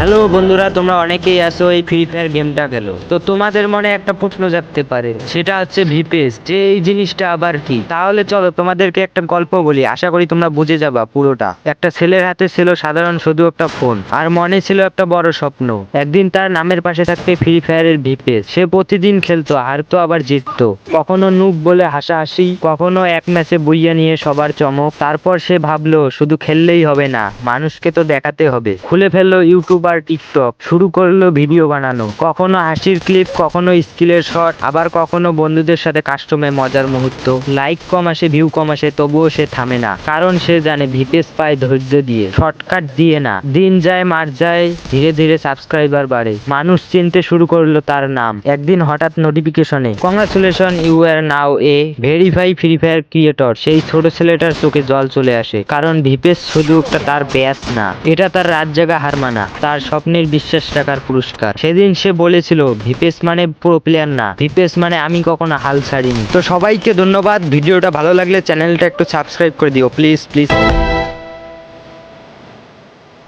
Hello বন্ধুরা, তোমরা অনেকেই আছো এই ফ্রি ফায়ার গেমটা খেলো। তো তোমাদের মনে একটা প্রশ্ন জাগতে পারে, সেটা হচ্ছে ভিপিএস, যে এই জিনিসটা আবার কি। তাহলে চলো তোমাদেরকে একটা গল্প বলি, আশা করি তোমরা বুঝে যাবা পুরোটা। একটা ছেলের হাতে ছিল সাধারণ শুধু একটা ফোন, আর মনে ছিল একটা বড় স্বপ্ন। একদিন তার নামের পাশে থাকতে ফ্রি ফায়ারের ভিপিএস। সে প্রতিদিন খেলতো, হারতো আবার জিততো, কখনো নুব বলে হাসাহাসি, কখনো এক ম্যাচে বইয়া নিয়ে সবার চমক। তারপর সে ভাবলো শুধু খেললেই হবে না, মানুষকে তো দেখাতে হবে। খুলে ফেললো ইউটিউব আর টিকটক, শুরু করলো ভিডিও বানানো, কখনো হাসির ক্লিপ, কখনো স্কিলের শট, আবার কখনো বন্ধুদের সাথে কাস্টমে মজার মুহূর্ত। লাইক কম আসে, ভিউ কম আসে, তবুও সে থামে না, কারণ সে জানে ভিপিএস পায় ধৈর্য দিয়ে, শর্টকাট দিয়ে না। দিন যায়, মাস যায়, ধীরে ধীরে সাবস্ক্রাইবার বাড়ে, মানুষ চিনতে শুরু করলো তার নাম। একদিন হঠাৎ নোটিফিকেশনে, congratulation, you are now a verify free fire creator. সেই ছোট ছেলেটার চোখে জল চলে আসে, কারণ ভিপিএস শুধু একটা তার ব্যাস না, এটা তার রাত জাগা হার মানা, তার স্বপ্নের বিশ্বাস টাকার পুরস্কার। সেদিন সে বলেছিল ভিপিএস মানে প্রো প্লেয়ার না, ভিপিএস মানে আমি কখনো হাল ছাড়িনি। তো সবাইকে ধন্যবাদ। ভিডিওটা ভালো লাগলে চ্যানেলটা একটু সাবস্ক্রাইব করে দিও প্লিজ প্লিজ।